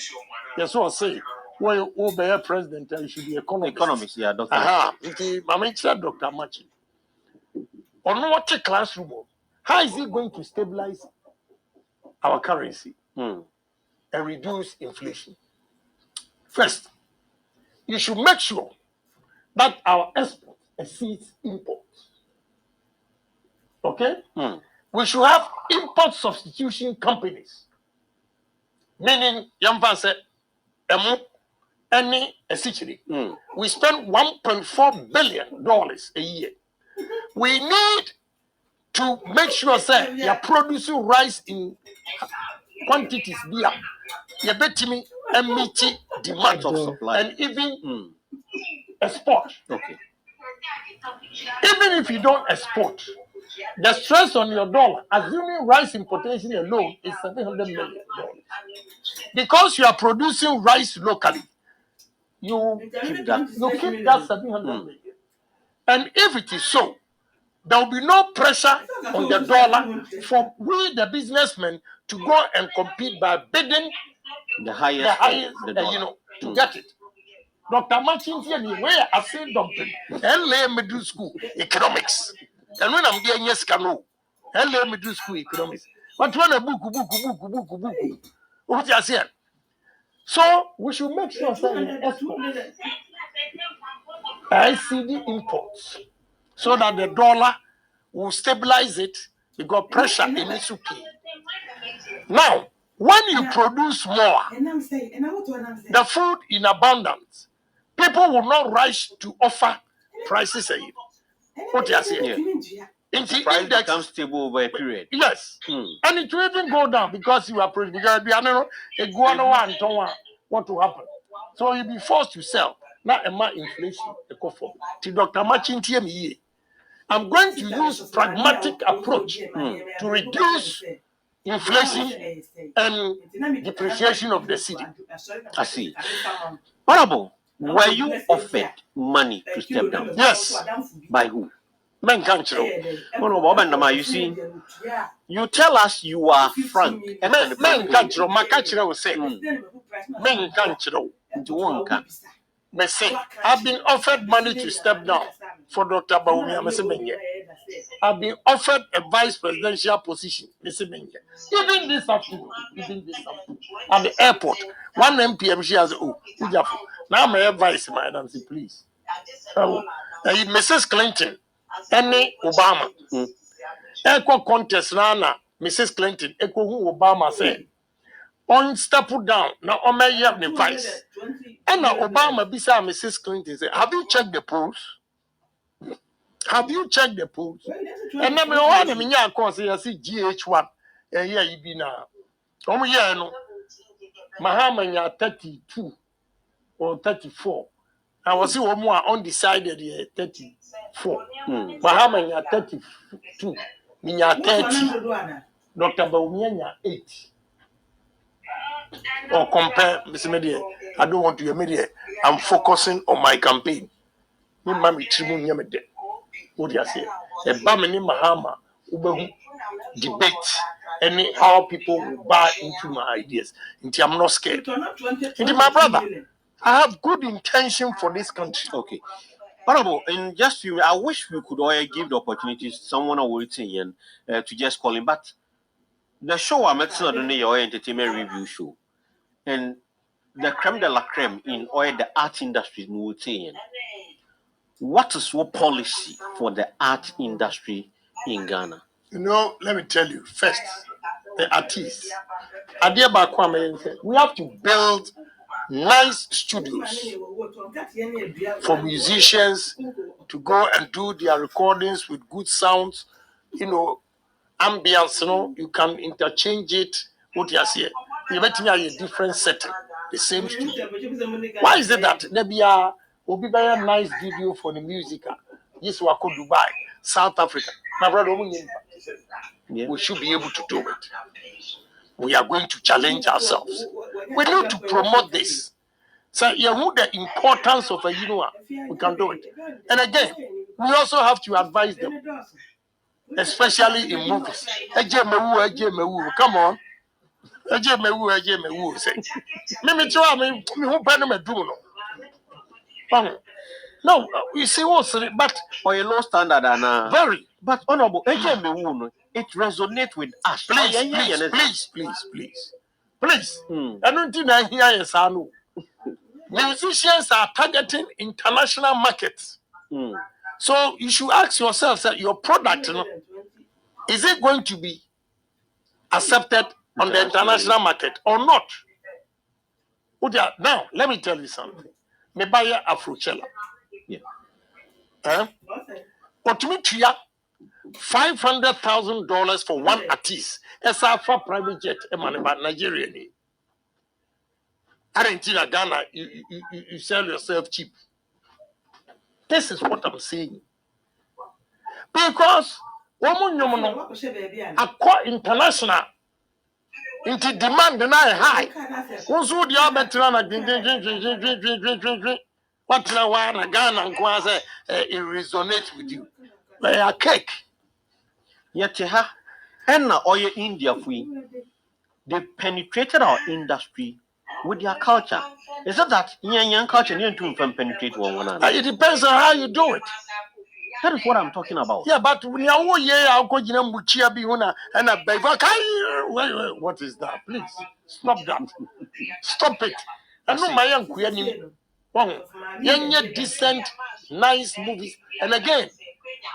That's what I say. Well, Obeya president, you should be economist. Yeah, Doctor. I'm interested, Dr. Machene. On what classroom? How is it going to stabilize our currency and reduce inflation? First, you should make sure that our export exceeds imports. Okay? We should have import substitution companies. Meaning, Yamfa said, any essentially. We spend $1.4 billion a year. We need to make sure that you're producing rice in quantities there. You're betting me and meeting demand of supply and even export. Okay. Even if you don't export, the stress on your dollar, assuming rice importation alone, is $700 million. Because you are producing rice locally, you keep that $700 million. And if it is so, there will be no pressure on the dollar for we, the businessmen, to go and compete by bidding the highest to get it. Dr. Machine, where I say dumping, LA middle school economics. And when I'm there, yes, canoe, LA middle school economics. But when a book, what I said. So we should make sure that ICD imports so that the dollar will stabilize it because pressure in its pay. Now, when you produce more, the food in abundance, people will not rush to offer prices. What you say? The price becomes stable over a period. Yes. And it will even go down because you are producing. Because what will happen? So you'll be forced to sell. Now, inflation. Dr. Machin, I'm going to use pragmatic approach to reduce inflation and depreciation of the city. I see. Honorable, were you offered money to step down? Yes. By who? Men can't show. You see, you tell us you are frank. Men can't show. My catcher will say, men can't show. I've been offered money to step down for Dr. Baumi. I've been offered a vice presidential position. Even this afternoon, at the airport, one MPM she has now my advice, madam, please. Mrs. Clinton, any Obama, echo contest nana, Mrs. Clinton, echo who Obama said. On step down, now on my advice. And now Obama beside Mrs. Clinton said, have you checked the polls? Have you checked the polls? And now me one me nya course you see GH1. Here you be now. Year no. Mahama nya 32 or 34. I was see one more undecided here 34. Mahama nya 32. Me nya 30. Dr. Baumi nya 8. Or compare Mr. Media. I don't want to be media. I'm focusing on my campaign. Me mami trimu nyamede. What do you say? A Bamini Mahama debate any how people will buy into my ideas. Into I'm not scared. Into my brother, I have good intention for this country. Okay. Honorable, in just few, I wish we could all give the opportunity to someone waiting to just call him. But the show I'm at your entertainment review show, and the creme de la creme in oil the art industry in Wutian. What is your policy for the art industry in Ghana? You know, let me tell you first, the artists. Adia Bakwame, we have to build nice studios for musicians to go and do their recordings with good sounds, you know, ambience, you know, you can interchange it. What you say, you bet me a different setting, the same studio. Why is it that there be a nice video for the music? Yes, we could Dubai, South Africa. My brother, we should be able to do it. We are going to challenge ourselves. We need to promote this. So you know the importance of a we can do it. And again, we also have to advise them, especially in movies. Come on. Say. No, you see what's but Or a low standard and very. but honorable, it resonates with us. Please. I don't think I hear yes, I know. Musicians are targeting international markets. So you should ask yourself that your product, is it going to be accepted on the international market or not? Now, let me tell you something. Me buy Afrochella. But to me, $500,000 for one artist. As a private jet, about Nigeria. Argentina, Ghana, you sell yourself cheap. This is what I'm saying. Because aqua international into demand and high. Who's who the other what now Ghana and Kwanzaa it resonates with you. Like a cake. Yet and now oil India they penetrated our industry with their culture. Is it that young culture need to penetrate one another? It depends on how you do it. That is what I'm talking about. Yeah, but when you and a baby, what is that? Please stop that. Stop it. I know my young queen. Young, decent, nice movies. And again,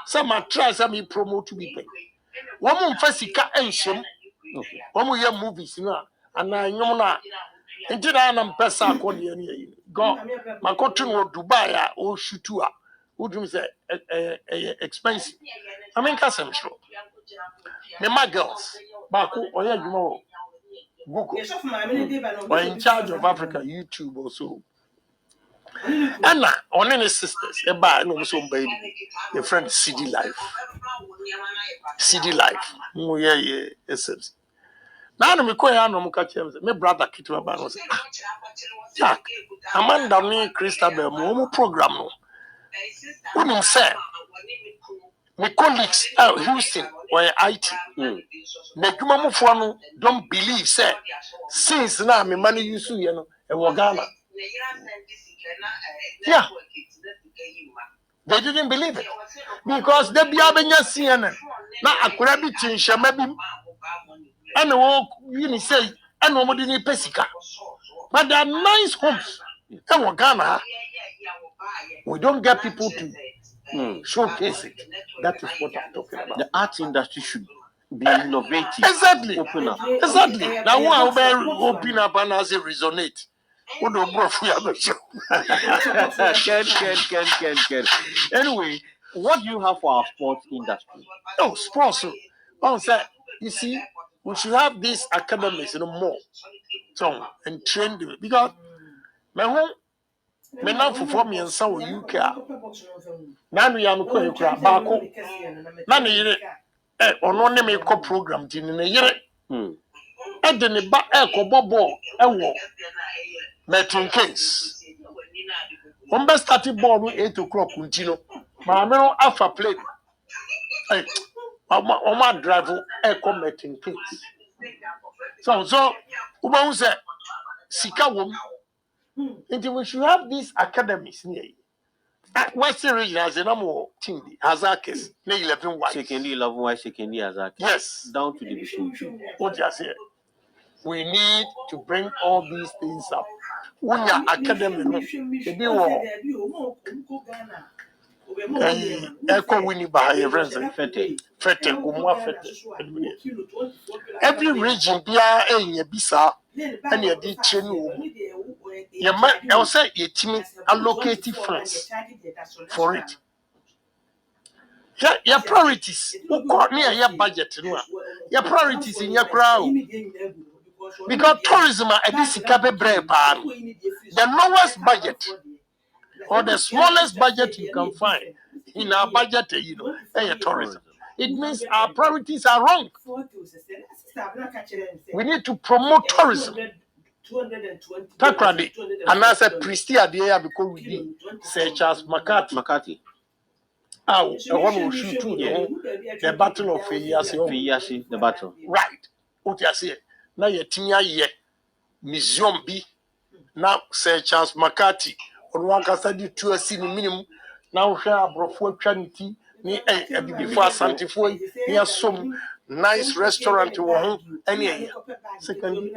some are try some promote to be paid. One more Fessica and shame. One more movies, you know, and I know now. Until I am Pesa go, my cotton or Dubai or Shutua. Would you say expensive? I mean, I'm sure. My girls, Baku, or you know, Google, or in charge of Africa, YouTube also. And now, on any sisters, a buy no some baby, your friend CD Life. CD Life. Oh, yeah, essence. Now, I'm going to catch him. My brother, Kitty, Jack, Amanda, me, Christabel, Momo program. Women say, my colleagues Houston or IT. Negumamufuano don't believe, say, since now my money use you know, Ghana. Yeah, they didn't believe it because they be having a CNN. Now I could have been changed, maybe. And you say, and nobody need Pesica. But there are nice homes in Ghana. We don't get people to showcase it. That is what I'm talking about. The art industry should be innovative. Exactly. Open up. Exactly. Now, one will open up and as it resonate. What do Ken. Anyway, what do you have for our sports industry? Oh, sports. You see, we should have these academies, more. So, and train them. Because, my home, me now for me and so UK. Now we are going to back. Now you on one me co program in a year. And then the back echo ball Metron case. When best started ball 8 o'clock, continue. My alpha plate. Oma drive committing things. So Uba say Sika wom. Until we should have these academies near. Western region has a number of team, Azakis, 11 white. Secondly, 11 white, secondly, Azaki. Yes. Down to division 2. What you say? We need to bring all these things up. When your academy, maybe Echo Winnie by a friend, Fete, every region, Bia, Bisa, and your teaching. I'll say your team allocated funds for it. Your priorities, who caught near your budget, your priorities in your crowd. Because tourism is the lowest budget or the smallest budget you can find in our budget, tourism. It means our priorities are wrong. We need to promote tourism. Takradi, and I said, Pristia, because we did Sir Charles McCarthy. Oh, I want to shoot too, the Battle of Fiyasi, the battle. Right. What you say? Now you're ye museum B. Now Sir Charles McCarthy. On one can study to a scene minimum. Now share Brofo Trinity, before Santifoy, near some nice restaurant to home. Any second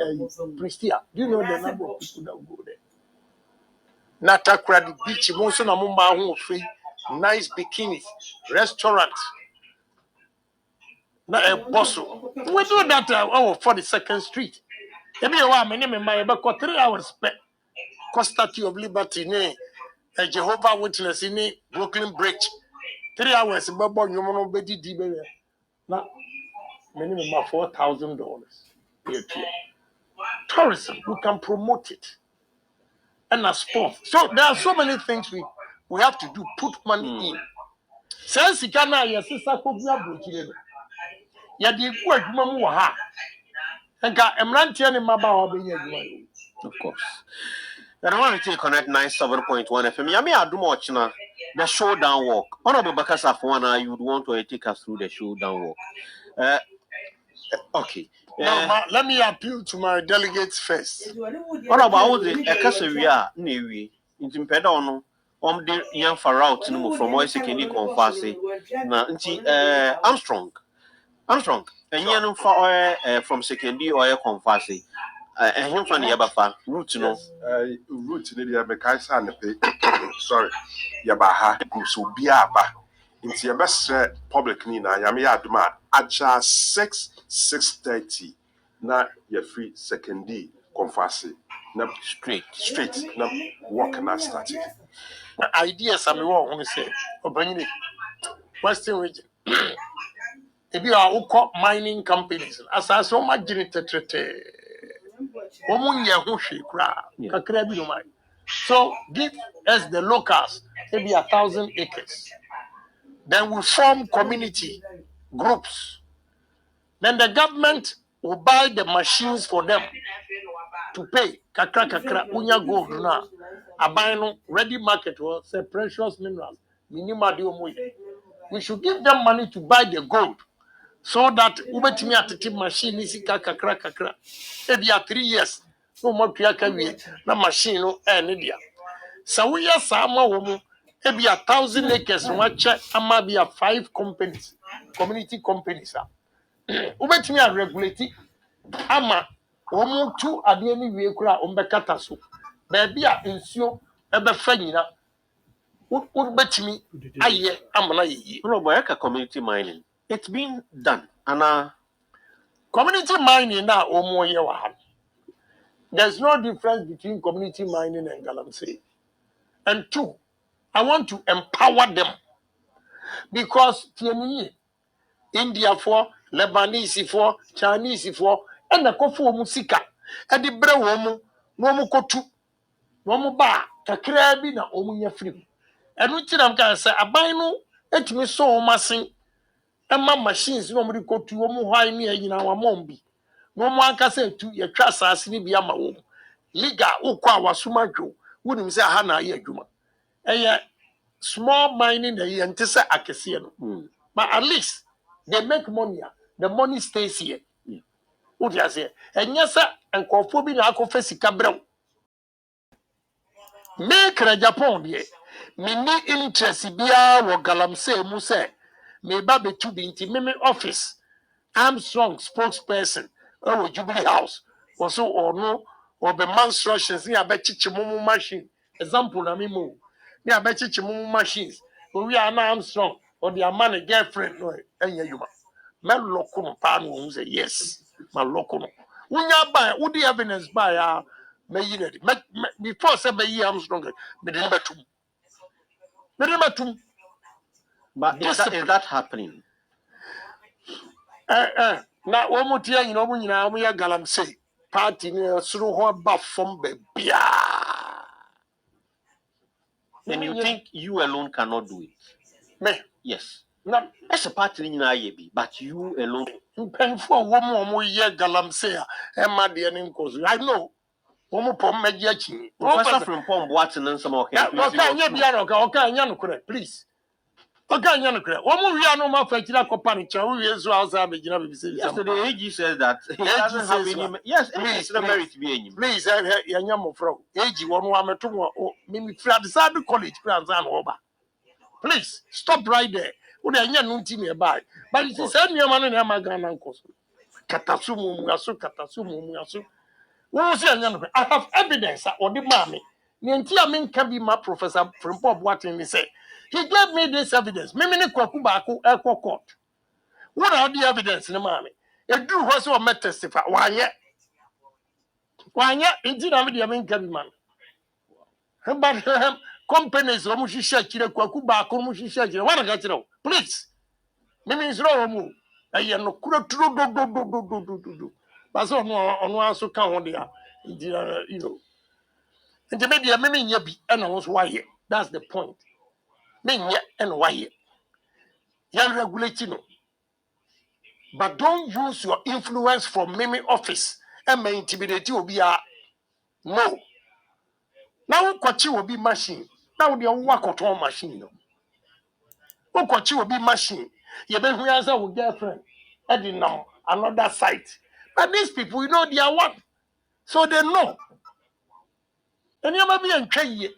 Pristia. Do you know the number of people that go there? Natakradi Beach, Monson Amumba home free, nice bikinis, restaurants. Now a bustle. We do that 42nd Street. Every one, my name is my about 3 hours spent. Statue of Liberty, a Jehovah Witness in Brooklyn Bridge. 3 hours, Babo, you want to be DB. Now, minimum of $4,000. Tourism, we can promote it. And a sport. So there are so many things we have to do, put money in. Since you can now, your sister could be able to. Ya di ku adwuma mu ha nka emrantie ne maba being adwuma of course. And I want to connect 97.1 FM. Yami Adumo Ochina, the showdown walk. Honorable Bakasa Fwana, you would want to take us through the showdown walk. Okay. Now, let me appeal to my delegates first. Honorable Ekasawia, Newi, in Timpedono, the young Farao from Moisekini Confasi, Armstrong, and Yan from Sekendi or Confasi. And him from the Yabafa, root no. Root in the Abekasa and the sorry, Yabaha, so Biaba. Into your best public Nina, Yamia Duma, Aja 6:30. Now you're free secondary confasi. Now straight. Now work and starting. Ideas I'm wrong, say, Obani, Western region. If you are who mining companies, as I so much generated. So give us the locals maybe 1,000 acres. Then we form community groups. Then the government will buy the machines for them to pay. Kakra unya gold na. Abino ready market will say precious minerals. We should give them money to buy the gold. So that ubetimi atete machine is kakra. Maybe 3 years. No more na machine no dia. So we are sama woman. Maybe 1,000 acres. Watch ama be 5 companies, community companies. Ubetimi regulate ama woman 2 ade ni wie kura ombekata so. Baby a nsuo ebe fa nyina. Ubetimi aye amana ye. No boy community mining. It's been done. And community mining now there's no difference between community mining and galamsey. And 2, I want to empower them because India for Lebanese for Chinese for and the kofu musika and the bre womu no kotu no ba kakra bi na omunya free. And we am can say abanu etimi so masin Emma machines no muri ko tu omu hwan ne anyina wa mombi no mo anka say tu ye twa asase ni bia ma wo liga ukwa wasoma dwo wonim say ha na ye adwuma small mining na ye ntese akese no but at least they make money. The money stays here. Yeah. What you say? And yes, sir, and conforming na akofa sika brɛ. Make na Japan deɛ. Me ni interest biya wɔ galamsey mu sɛ me ba betu bi nti me office. Armstrong spokesperson ɛwɔ Jubilee House. Also or no or the instructions ni abɛkyekyɛ mumu machine. Example na me mu. Ni abɛkyekyɛ mumu machines. We are now Armstrong or their man girlfriend no ɛnyɛ yuma. Me loko no pa no hu say yes. Ma loko no. Wonya buy, wo the evidence buy ya me yi ready. Before say me yi Armstrong me de betum. Me de betum. But is that happening? Na wo mu tie nyina wo nyina wo ya galamsey party ni suru ho ba fom be bia. And you think you alone cannot do it? Me. Yes. Na As a party in IAB, but you alone. mpanyfo wo mu ye galamsey e ma de ni nkoso. I know. Wo mu pom meji achi. Professor Frimpong Boateng and some okay. Okay, nya bia no okay, nya no kure, please. Okay, nya no kure. Wo mu wi anu ma fa kira kopa ni cha, wo wi ezu outside be gina be say. Yesterday AG says that he doesn't have any. Yes, it's the merit to be in him. Please, ya nya mo fro. AG wonu ameto mo mimi fra decide college plan zan oba. Please, stop right there. Wo de nya no nti me buy. But you say nneema no na ma Ghana nkoso. Katasu mu aso. Wo say nya no. I have evidence or the mommy. Nti a men can be my Professor Frimpong Boateng say. He gave me this evidence. Mimi ni kwaku baako ekọ court. What are the evidence in mommy? A do was what met testify. Why yet? Indeed, I'm the main man. But companies, Romushi Shakira, Kwakuba, Komushi Shakira. What I got you know? Please. Mimi is wrong. I am no could do. But so no on one so count there. You know. And the media, Mimi Yabi, and I was why. That's the point. Mimi and why. You're regulating. But don't use your influence from Mimi office and may intimidate you. Be a no. Now, Kwachi will be machine. Now, the work on machine. Kwachi will be machine. You been who has a girlfriend. I didn't know another site. But these people, you know, they are one. So they know. And you may be in Kenya.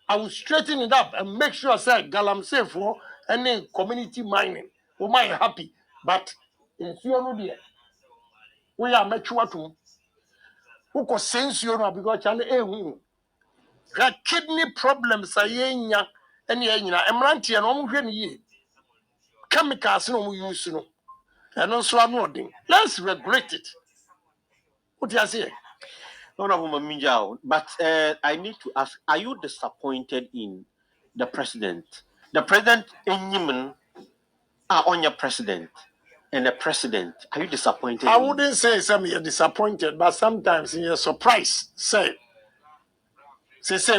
I will straighten it up and make sure I say galamsey for any community mining. We might happy. But in Suono, we are mature to who can sense you because Charlie kidney problems are yenya and yenya emranti and omhwe ye chemicals no use no and also anoding. Let's regulate it. What you say? Honorable Maminjao, but I need to ask, are you disappointed in the president? The president in Yemen are on your president. And the president, are you disappointed? I wouldn't say you're disappointed, but sometimes you're surprised. Say,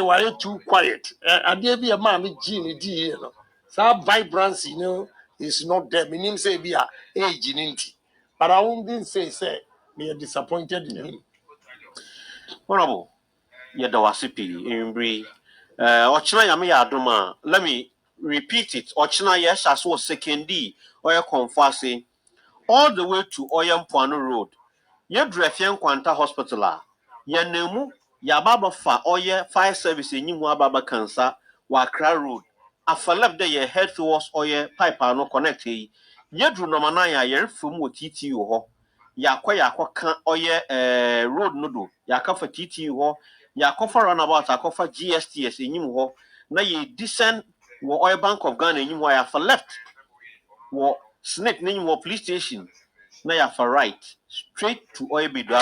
why are you too quiet? I dare be a man with genie, you know. So vibrancy, you know, is not there. Meaning say be a age in but I wouldn't say me are disappointed in him. Honorable, Yadawasipi, Imbri, Ochina Yami Adoma, let me repeat it. Ochina yes, as was second D, Oya Confasi, all the way to Oyampuano Road. Ye Drefian Quanta Hospital, ye nemu, Yababa fa Oye Fire Service in Yimwababa Cancer, Wakra Road. After left there, ye head towards Oye Pipe no connect ye. Ye drew Nomanaya, ye from what TTU ho. Yakwa kan Oye road nodo, Yakafa TTU ho, Yakofa runabout, Akofa GSTS in Yimho. Na ye descend wo Oil Bank of Ghana in Yimwa for left. Wo snake name wo police station. Na ya for right, straight to Oil Bidwa.